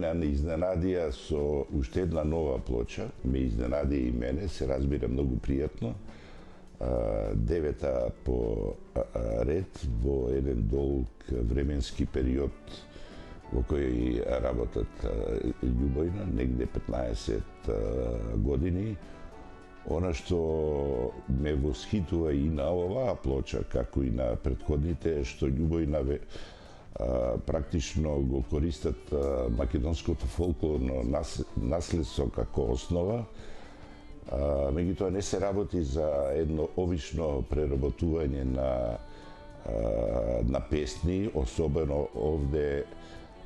Не изненадија со уште една нова плоча, ме изненади и мене, се разбира многу пријатно. Девета по ред во еден долг временски период во кој работат љубовно, негде 15 години. Она што ме восхитува и на оваа плоча, како и на претходните, што љубовна практично го користат македонското фолклорно наследство како основа. Меѓутоа не се работи за едно овично преработување на песни, особено овде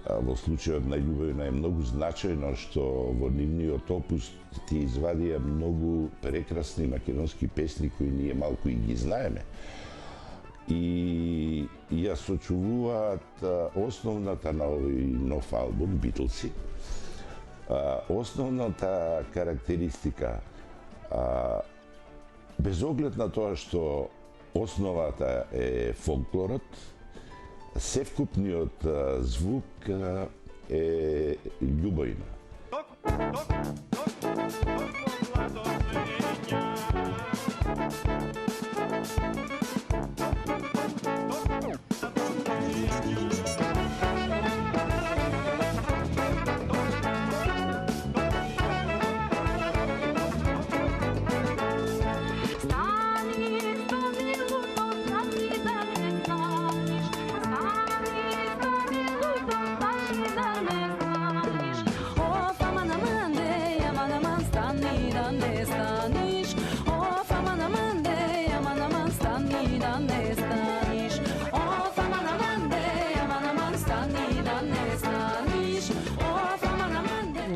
во случајот на љубовна е многу значајно што во нивниот опус ти извадија многу прекрасни македонски песни кои ние малку и ги знаеме. И ја сочувуваат основната на овој нов албум, Битлси. Основната карактеристика, без оглед на тоа што основата е фолклорот, севкупниот звук е љубовна.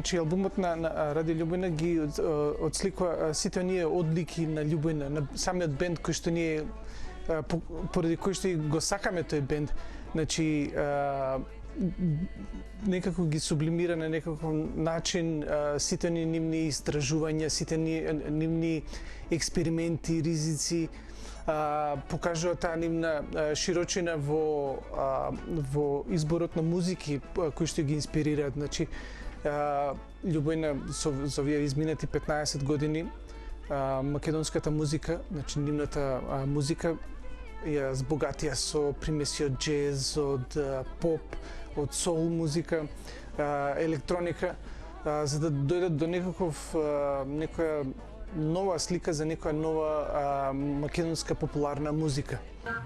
Значи, албумот на Ради Љубовна ги отсликува сите оние одлики на Љубовна, на самиот бенд кој што ние, поради кој што го сакаме тој бенд. Значи, некако ги сублимира на некаков начин сите оние нивни истражувања, сите нивни експерименти, ризици, покажува таа нивна широчина во изборот на музики кои што ги инспирираат. Значи, Љубовна со овие изминати 15 години македонската музика, значи нивната музика ја збогатија со примеси од џез, од поп, од соул музика, електроника, за да дојдат до некоја нова слика за некоја нова македонска популарна музика.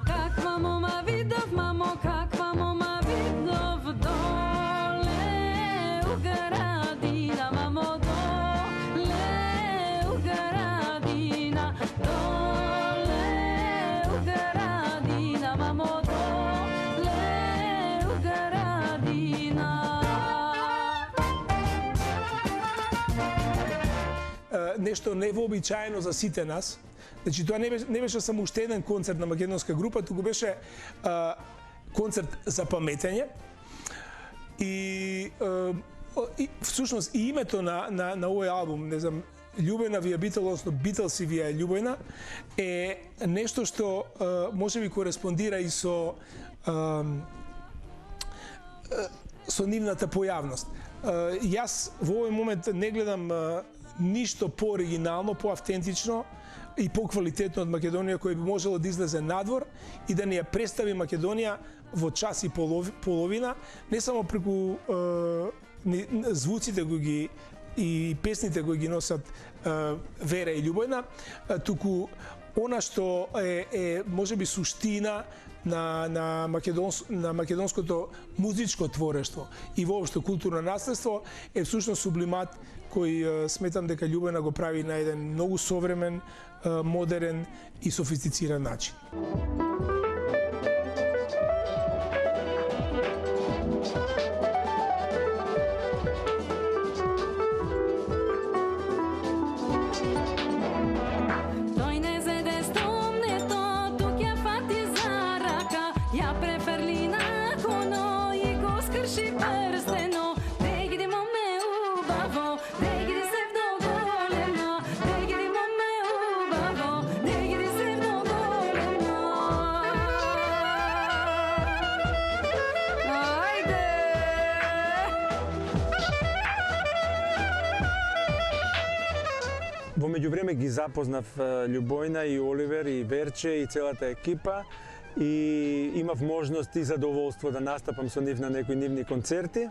Каква мома видов, мамо, каква мома видов доле у градина, мамо, доле у градина, доле у градина, мамо, доле у градина. Нешто невообичаено за сите нас. Значи, тоа не беше само уште еден концерт на македонска група, туку беше концерт за паметење. И всушност и името на овој албум, не знам, Љубовна ви е Битл, односно Битлси ви е Љубовна, е нешто што може би кореспондира и со нивната појавност. Јас во овој момент не гледам ништо по-оригинално, по-автентично и по-квалитетно од Македонија кој би можело да излезе надвор и да ни ја представи Македонија во час и половина, не само преку звуците кои ги и песните кои ги носат Вера и Љубовна, туку она што е можеби суштина на македонското музичко творештво и воопшто културно наследство е всушност сублимат кој сметам дека Љубовна го прави на еден многу современ, модерен и софистициран начин. меѓувреме ги запознав Љубојна и Оливер и Верче и целата екипа и имав можност и задоволство да настапам со нив на некои нивни концерти,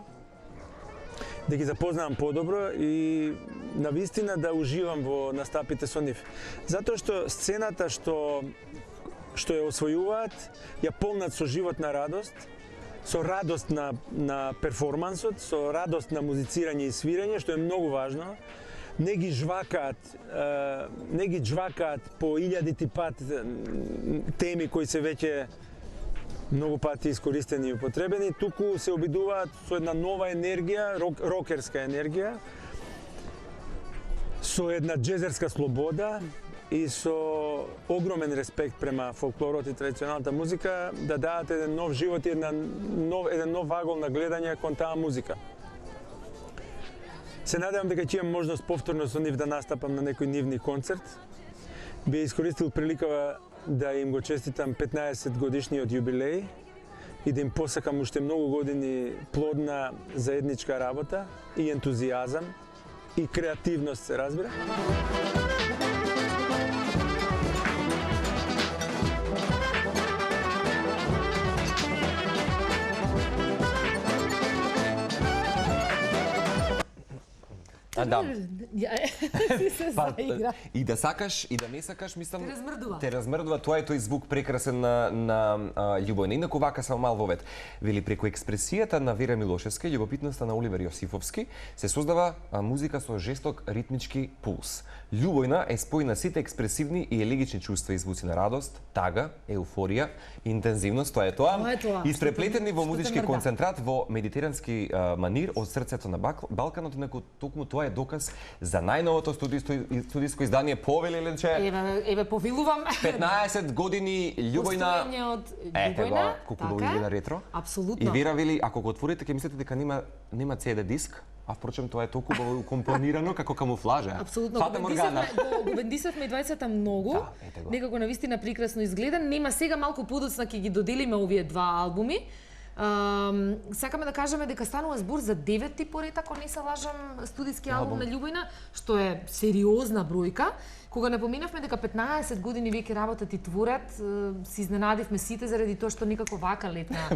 да ги запознавам подобро и навистина да уживам во настапите со нив. Затоа што сцената што ја освојуваат, ја полнат со животна радост, со радост на перформансот, со радост на музицирање и свирење, што е многу важно. Не ги жвакаат по илјадити пат теми кои се веќе многу пати искористени и употребени, туку се обидуваат со една нова енергија, рокерска енергија, со една джезерска слобода и со огромен респект према фолклорот и традиционалната музика да дадат еден нов живот и еден нов вагол на гледање кон таа музика. Се надевам дека ќе имам можност повторно со нив да настапам на некој нивни концерт. Би искористил приликава да им го честитам 15 годишниот јубилеј и да им посакам уште многу години плодна заедничка работа и ентузијазам и креативност, се разбира. Да. Па, и да сакаш, и да не сакаш, мислам... Те размрдува. Те размрдува, тоа е тој звук прекрасен на Љубојна. Инаку вака само мал вовет. Вели, преку експресијата на Вера Милошевска и љубопитноста на Оливер Јосифовски се создава музика со жесток ритмички пулс. Љубојна е спојна сите експресивни и елегични чувства и звуци на радост, тага, еуфорија, интензивност, тоа е тоа. Испреплетени во музички концентрат во медитерански манир од срцето на Балканот, инаку токму тоа е доказ за најновото студиско издание Повели Ленче. Еве повилувам. 15 години Љубојна. Постоење од Љубојна. Колку долго на ретро. Апсолутно. И Вера вели, ако го отворите, ќе мислите дека нема CD диск, а впрочем тоа е толку убаво компонирано како камуфлажа. Апсолутно. Фата Моргана. Го бендисавме двајцата многу. Некако навистина прекрасно изгледа. Нема сега малку подоцна ќе ги доделиме овие два албуми. Сакаме да кажеме дека станува збор за 9-ти поред, ако не се лажам, студиски албум на Љубојна, што е сериозна бројка. Кога напоменавме дека 15 години веќе работат и творат, се изненадивме сите заради тоа што никако вака летна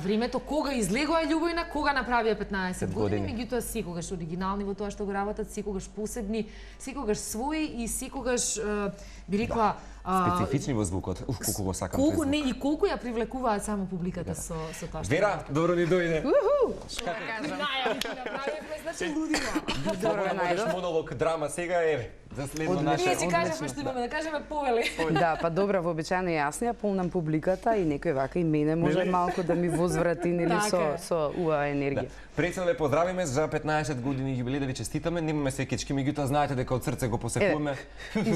времето. Кога излегоа Љубојна, кога направија 15 години, меѓутоа секогаш оригинални во тоа што го работат, секогаш посебни, секогаш своји и секогаш би рекла специфични во звукот. Колку го сакам тој звук. Не, и колку ја привлекуваат само публиката со тоа што. Вера, добро ни дојде. Најавите направивме, значи лудима. Добро најдов. Монолог, драма сега е за следно наше. Ние си кажеме што имаме да кажеме, Повели. Да, па добра, вообичаено јас ја полнам публиката и некој вака и мене може малку да ми возврати нели со уа енергија. Председно да поздравиме за 15 години јубилеј, да ви честитаме. Немаме секички, меѓутоа знаете дека од срце го посекуваме.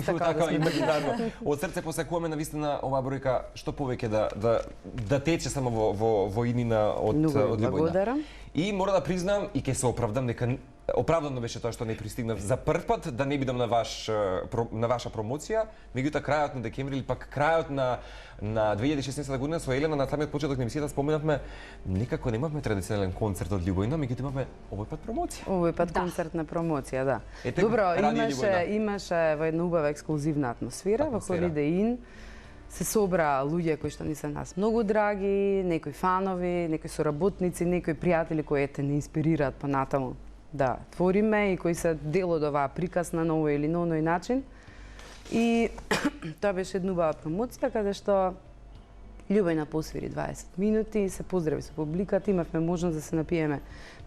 Така имагинарно. Од срце посекуваме навистина оваа бројка што повеќе да тече само во иднина од Љубојна. И мора да признам и ќе се оправдам дека оправдано беше тоа што не пристигнав за прв пат да не бидам на ваша промоција, меѓутоа крајот на декември или пак крајот на 2016 година со Елена на самиот почеток на емисијата споменавме никако немавме традиционален концерт од Љубојна, меѓутоа имавме овој пат промоција. Овој пат концертна промоција, да. Добро, имаше во една убава ексклузивна атмосфера во Holiday Inn. Се собраа луѓе кои што ни се нас многу драги, некои фанови, некои соработници, некои пријатели кои ете не инспирираат понатаму да твориме и кои се дел од оваа приказ на овој или на оној начин. И тоа беше една убава промоција каде што Љубојна посвири 20 минути, се поздрави со публиката, имавме можност да се напиеме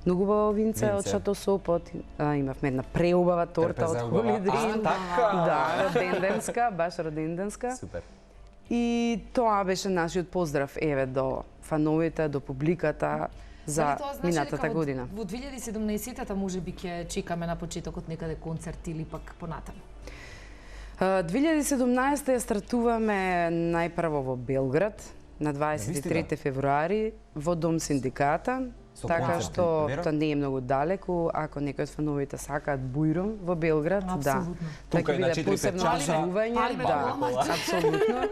многу убаво винце од Шато Сопот, имавме една преубава торта од Holiday Inn. Да, роденденска, баш роденденска. Супер. И тоа беше нашиот поздрав еве до фановите, до публиката за минатата година. Во 2017-та можеби ќе чекаме на почетокот некаде концерт или пак понатаму. 2017 ја стартуваме најпрво во Белград на 23 февруари во Дом Синдиката. Така што тоа не е многу далеку, ако некој од фановите сакаат бујром во Белград, да. Тука ќе биде посебно оживување, да, апсолутно.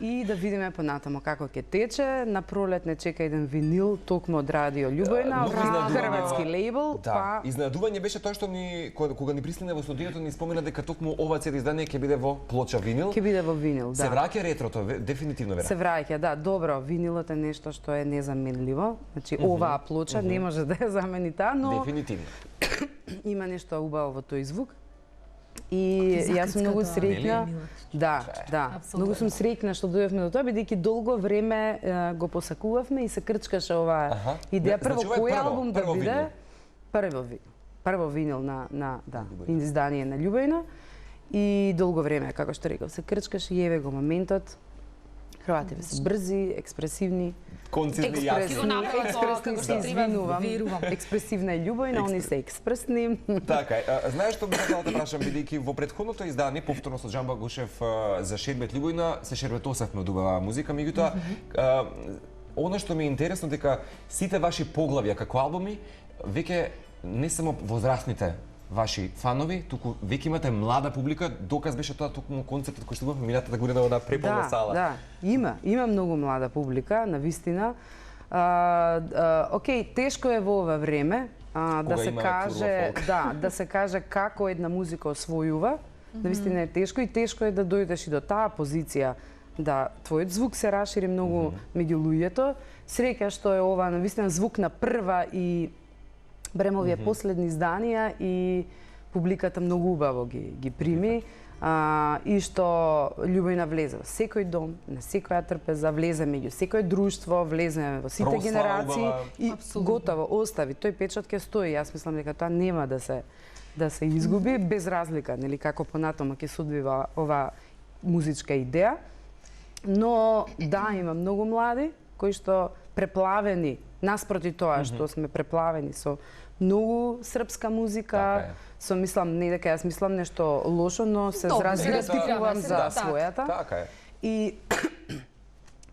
и да видиме понатамо како ќе тече. На пролет не чека еден винил токму од Радио Љубојна, хрватски лейбл, Да, изненадување беше тоа што кога ни пристигна во студиото ни спомена дека токму ова CD издание ќе биде во плоча винил. Ќе биде во винил, да. Се враќа ретрото, дефинитивно верам. Се враќа, да, добро. Винилот е нешто што е незаменливо. Значи оваа плоча не може да ја замени таа, но дефинитивно има нешто убаво во тој звук. И јас сум многу среќна. Да, да. Многу сум среќна што дојдовме до тоа, бидејќи долго време го посакувавме и се крчкаше оваа идеја. Прво кој албум да биде? Прво винил на издание на Љубојна. И долго време, како што реков, се крчкаше и еве го моментот. Хрвативе се брзи, експресивни. Концизни и јасни. Експресивна е Љубојна, они се експресни. Така е. Знаеш што би сакала да прашам, бидејќи во претходното издание, повторно со Џамба Гушев за Шербет Љубојна, се шербетосевме од убава музика, меѓутоа она што ми е интересно дека сите ваши поглавја како албуми веќе не само возрастните ваши фанови, туку веќе имате млада публика, доказ беше тоа токму концертот кој што имавме минатата година во преполна сала. Да, има многу млада публика, навистина. Океј, тешко е во ова време да се каже, да се каже како една музика освојува. Навистина е тешко и тешко е да дојдеш и до таа позиција да твојот звук се расшири многу меѓу луѓето. Среќа што е ова навистина звук на прва и Бремовија последни изданија и публиката многу убаво ги прими и што Љубојна влезе во секој дом, на секоја трпеза, влезе меѓу секој друштво, влезе во сите генерации и готово остави. Тој печат ќе стои. Јас мислам дека тоа нема да се изгуби без разлика, нели како понатаму ќе се одвива ова музичка идеја. Но да, има многу млади кои што преплавени наспроти тоа што сме преплавени со многу српска музика, со мислам не дека јас мислам нешто лошо, но се разградикувам за својата. Така е. И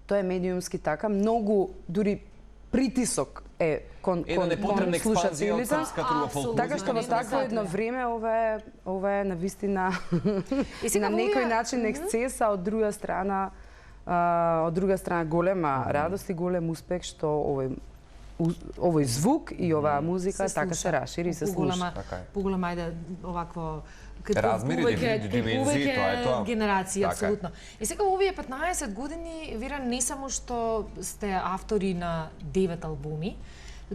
тоа е медиумски така, многу дури притисок е кон слушателите. Така што во такво едно време ова е навистина на некој начин ексцес, а од друга страна голема радост и голем успех што овој звук и оваа музика така се расшири и се слуша. Поголема ајде овакво размери, димензии, тоа е тоа. Генерации, апсолутно. И сега во овие 15 години, Вера, не само што сте автори на 9 албуми,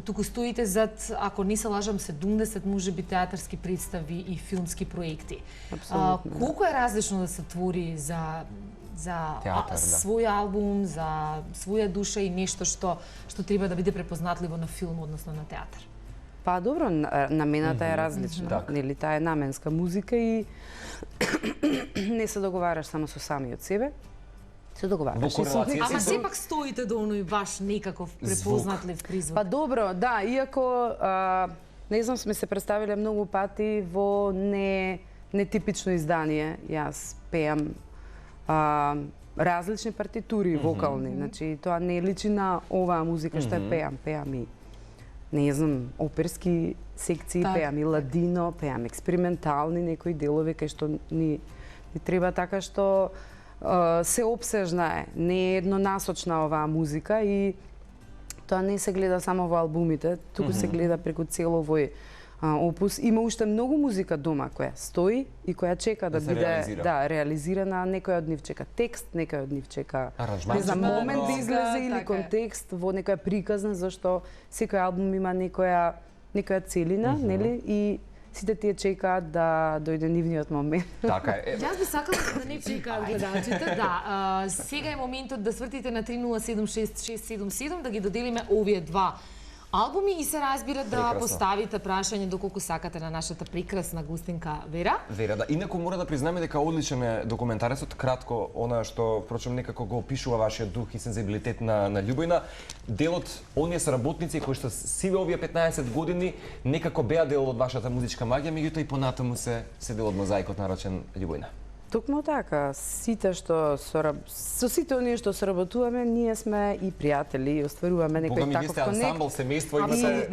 туку стоите зад, ако не се лажам, 70 можеби театарски представи и филмски проекти. Колку е различно да се твори за театар, свој албум, за своја душа и нешто што треба да биде препознатливо на филм, односно на театар? Па добро, намената е различна. Нели, таа е наменска музика и не се договараш само со самиот себе, се договараш и со некој. Ама сепак стоите до оној баш некаков препознатлив призвук. Па добро, да, иако не знам, сме се представиле многу пати во нетипично издание. Јас пеам различни партитури вокални, значи тоа не личи на оваа музика што ја пеам и не знам, оперски секции, пеам и ладино, пеам експериментални некои делови кај што ни треба така што се опсежна е, не е еднонасочна оваа музика и тоа не се гледа само во албумите, туку се гледа преку цел овој опус. Има уште многу музика дома која стои и која чека да биде реализирана. Некој од нив чека текст, некој од нив чека момент да излезе или контекст во некоја приказна, зашто секој албум има некоја целина, нели? И сите тие чекаат да дојде нивниот момент. Така е. Јас би сакала да не чекаат гледачите. Да, сега е моментот да свртите на 30766777 да ги доделиме овие два албуми и се разбира да поставите прашање доколку сакате на нашата прекрасна гостинка Вера. Вера, да. Инаку мора да признаме дека одличен е документарецот, кратко она што впрочем некако го опишува вашиот дух и сензибилитет на Љубојна. Делот оние соработници кои што сиве овие 15 години некако беа дел од вашата музичка магија, меѓутоа и понатаму се дел од мозаикот наречен Љубојна. Токму така, сите што со сите оние што соработуваме, ние сме и пријатели и остваруваме некој таков конект. Бога ми, вие сте ансамбл, семејство, имате...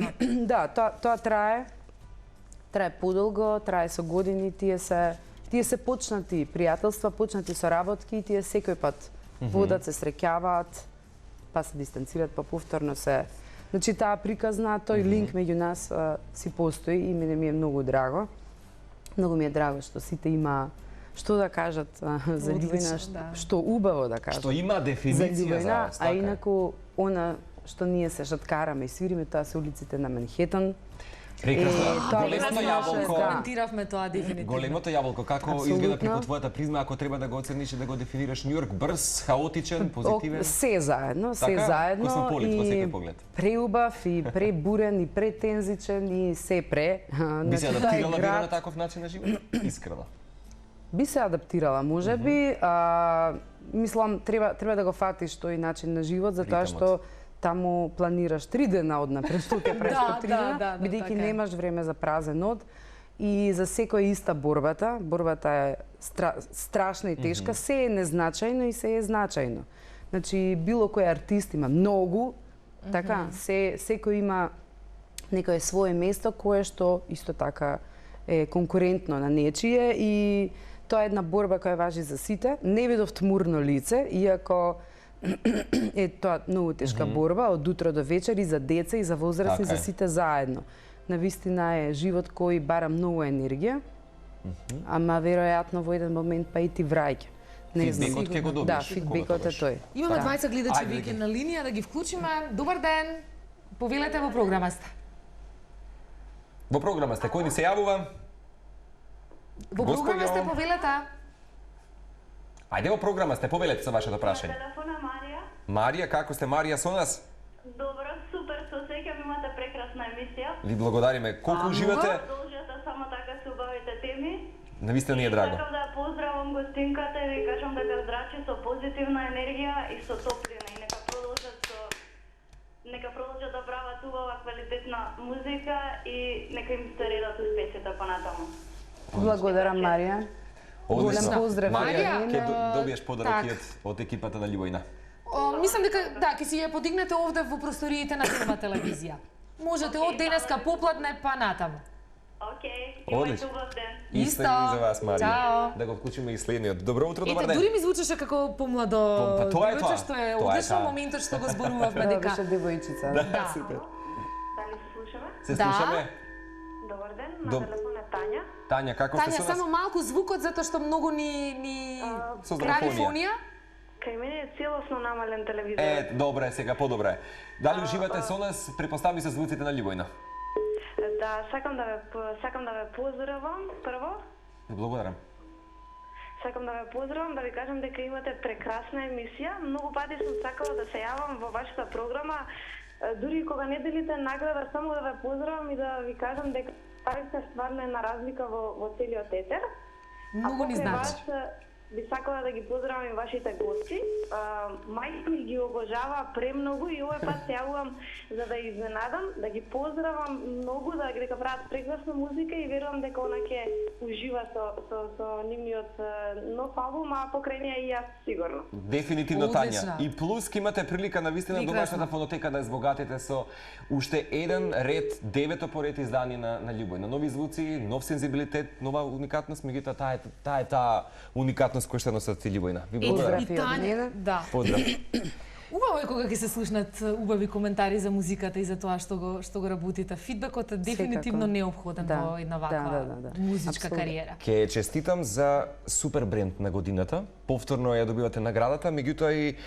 Да, тоа трае подолго, трае со години, тие се почнати пријателства, почнати соработки и тие секој пат водат, се среќаваат, па се дистанцираат, па повторно се... Значи, таа приказна, тој линк меѓу нас си постои и мене ми е многу драго. Многу ми е драго што сите има што да кажат за љубовина, што убаво да кажат. Што има дефиниција за вас, а инаку она што ние се шаткараме и свириме, тоа се улиците на Манхетен. Прекрасно. Големото јаболко. Коментиравме тоа дефинитивно. Големото јаболко, како изгледа преку твојата призма, ако треба да го оцениш и да го дефинираш Њујорк, брз, хаотичен, позитивен? Се заедно, се заедно. Космополит во секој поглед. Преубав и пребурен и претензичен и се пре. Би се адаптирала би на таков начин на живот? Искрено. Би се адаптирала, можеби. Мислам, треба да го фатиш тој начин на живот, затоа што таму планираш 3 дена однапред, што ќе правиш по 3 дена, бидејќи немаш време за празен од. И за секој е иста борбата. Борбата е страшна и тешка. Се е незначајно и се е значајно. Значи, било кој артист има многу, така, секој има некое свое место кое што исто така е конкурентно на нечие и тоа е една борба која важи за сите. Не видов тмурно лице, иако е тоа многу тешка борба од утро до вечер и за деца и за возрастни, за сите заедно. Навистина е живот кој бара многу енергија, ама веројатно во еден момент па и ти враќа. Фидбекот ќе го добиш. Да, фидбекот е тој. Имаме двајца гледачи веќе на линија, да ги вклучиме. Добар ден, повелете во програма сте. Во програма сте, кој ни се јавува? Во програма сте, повелете. Ајде во програма сте, повелете со вашето прашање. Телефона Марија. Марија, како сте Марија со нас? Добро, супер, со сеќавам, имате прекрасна емисија. Ви благодариме. Колку уживате? Продолжете само така со убавите теми. Навистина ни е драго. Сакам да поздравам гостинката и да кажам дека здрачи со позитивна енергија и со топлина и нека продолжат да прават убава квалитетна музика и нека им се редат успесите понатаму. Благодарам, Марија. Голем поздрав. Марија, ќе добиеш подарокиот од екипата на Љубојна. Мислам дека ќе си ја подигнете овде во просториите на Филма телевизија. Можете од денеска попладне па натаму. Океј, имајте убав ден. Исто и за вас, Марија. Да го вклучиме и следниот. Добро утро, добар ден. Дури ми звучеше како помладо девојче, што е одлично моментот што го зборувавме дека. Беше девојчица. Да, супер. Дали се слушаме? Се слушаме? Добар ден, на телефон е Тања. Тања, како сте со нас? Тања, само малку звукот затоа што многу ни прави фонија. Кај мене е целосно намален телевизор. Добре, сега подобре. Дали уживате со нас? Препостави се звуците на Љубојна. Да, сакам да ве поздравам прво. Благодарам. Сакам да ве поздравам, да ви кажам дека имате прекрасна емисија. Многу пати сум сакала да се јавам во вашата програма, дури кога не делите награда, само да ве поздравам и да ви кажам дека правите стварно една разлика во целиот етер. Многу ни значи. Би сакала да ги поздравам и вашите гости. Мајка ми ги обожава премногу и овој пат се јавувам за да изненадам, да ги поздравам многу, дека прават прекрасна музика и верувам дека она ќе ужива со нивниот нов албум, а покрај неа и јас сигурно. Дефинитивно, Тања. И плюс ќе имате прилика навистина домашната фонотека да збогатите со уште еден ред, 9-то поред издание на Љубојна. Нови звуци, нов сензибилитет, нова уникатност, меѓутоа таа е таа уникатност кој што носат Љубојна. Ви благодарам. И Тања, да. Поздрав. Убаво е кога ќе се слушнат убави коментари за музиката и за тоа што го работите. Фидбекот е дефинитивно неопходен во една ваква музичка кариера. Ке честитам за супер бренд на годината. Повторно ја добивате наградата, меѓутоа и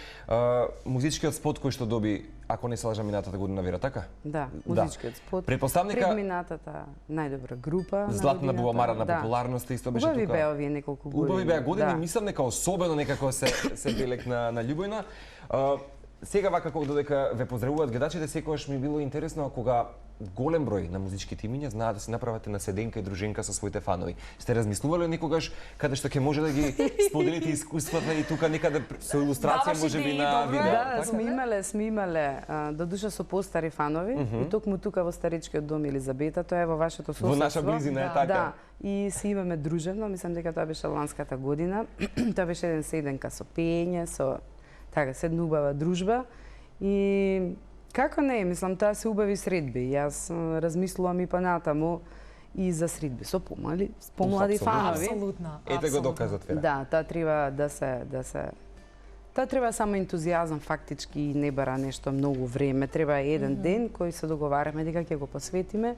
музичкиот спот кој што доби, ако не се лажам, минатата година, вера така? Да, музичкиот спот. Предпоставника предминатата најдобра група. Златна бувамара на популярноста исто беше тука. Убави беа овие неколку години. Убави беа години, мислам дека особено некако се белек на Љубојна. Сега вака кога додека ве поздравуваат гледачите, секогаш ми било интересно кога голем број на музичките имиња знаат да се направате наседенка и друженка со своите фанови. Сте размислувале некогаш каде што ќе може да ги споделите искуствата и тука некаде со илустрација можеби на видео? Да, сме имале додуша со постари фанови и токму тука во старичкиот дом Елизабета, тоа е во вашето соседство. Во наша близина е така. Да, и се имаме дружено, мислам дека тоа беше ланската година. Тоа беше еден седенка со пење, со така, се една убава дружба и како не, мислам, тоа се убави средби. Јас размислувам и понатаму и за средби со помлади фанови. Апсолутно. Ете го доказот, вера. Да, тоа треба да се Тоа треба само ентузијазам фактички и не бара нешто многу време. Треба еден ден кој се договараме дека ќе го посветиме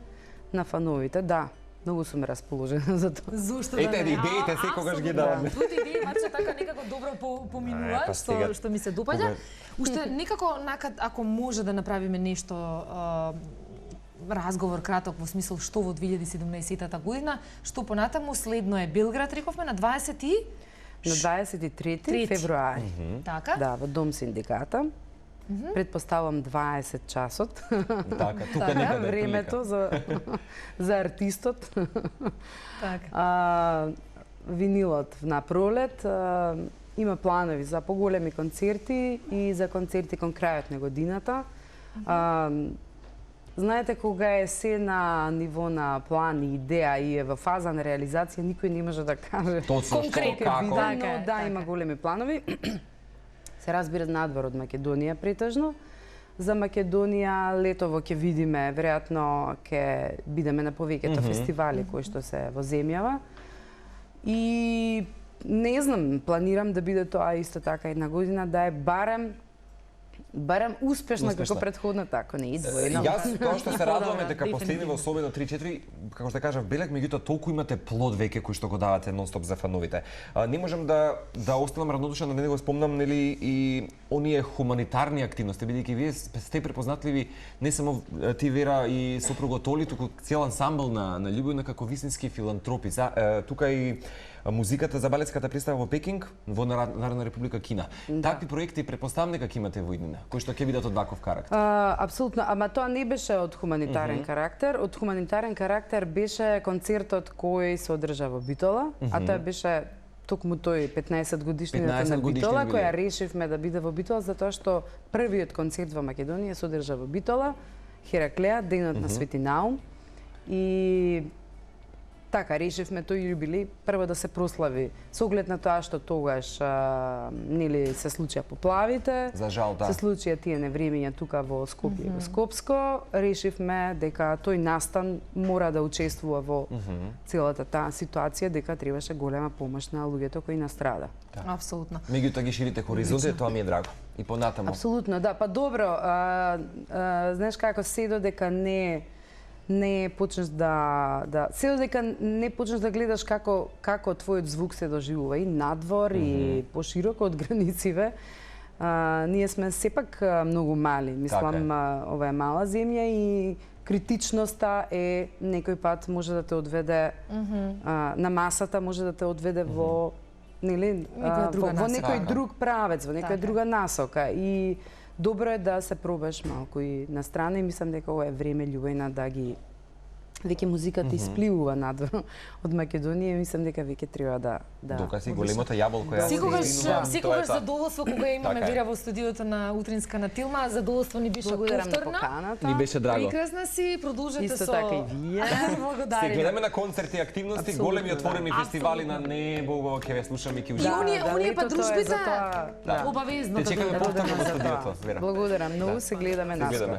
на фановите. Да, многу сум расположена за тоа. Зошто да Ете, не? идеите секогаш ги даваме. Туди идеи маче така некако добро поминува, што ми се допаѓа. Уште некако ако може да направиме нешто разговор краток во смисол што во 2017 година, што понатаму следно е Белград, рековме на 23 февруари. Така? Да, во Дом синдиката. Предпоставам 20 часот. Така, тука некаде е времето за артистот. Така. Винилот на пролет има планови за поголеми концерти и за концерти кон крајот на годината. Знаете, кога е се на ниво на план и идеја и е во фаза на реализација, никој не може да каже точно што, како. Да, има големи планови. Се разбира надвор од Македонија претежно. За Македонија летово ќе видиме, веројатно ќе бидеме на повеќето фестивали кои што се во земјава. И не знам, планирам да биде тоа исто така една година, да е барем успешна како претходната, ако не и двојна. Јас тоа што се радуваме дека последниве особено 3-4, како што кажав, белек, меѓутоа толку имате плод веќе кој што го давате нонстоп за фановите. Не можам да останам равнодушен, да не го спомнам, нели, и оние хуманитарни активности, бидејќи вие сте препознатливи не само ти, Вера, и сопругот Толи, туку цел ансамбл на Љубојна како вистински филантропи. Тука и музиката за балетската представа во Пекинг, во Народна република Кина. Такви проекти претпоставам дека ќе имате во иднина, кои што ќе бидат од ваков карактер. Апсолутно, ама тоа не беше од хуманитарен карактер. Од хуманитарен карактер беше концертот кој се одржа во Битола, а тоа беше токму тој 15 годишнината на Битола, која решивме да биде во Битола затоа што првиот концерт во Македонија се одржа во Битола, Хераклеа, денот на Свети Наум. И така, решивме тој јубилеј прво да се прослави со оглед на тоа што тогаш нели се случија поплавите. За жал, да. Се случија тие невремиња тука во Скопје, во Скопско. Решивме дека тој настан мора да учествува во целата таа ситуација, дека требаше голема помош на луѓето кои настрада. Апсолутно. Меѓутоа ги ширите хоризонти, тоа ми е драго. И понатаму. Апсолутно, да. Па добро, знаеш како се додека не почнеш се додека не почнеш да гледаш како твојот звук се доживува и надвор и пошироко од границиве. Ние сме сепак многу мали, мислам, ова е мала земја и критичноста е некој пат може да те одведе на масата, може да те одведе во нели во некој друг правец, во некоја друга насока и добро е да се пробаш малку и на страна и мислам дека ова е време Љубојна да ги веќе музиката испливува надвор од Македонија и мислам дека веќе треба да докаси големата јаболка ја. Секогаш задоволство кога имаме Вера во студиото на Утринска на Тилма, задоволство ни беше повторно. Ни беше драго. Прекрасна си, продолжете исто со така и вие. Благодарам. Се гледаме на концерти и активности, големи отворени фестивали на небо, ќе ве слушаме, ќе уживаме. И оние па дружбите обавезно да чекаме повторно во студиото, Вера. Благодарам, многу се гледаме наскоро.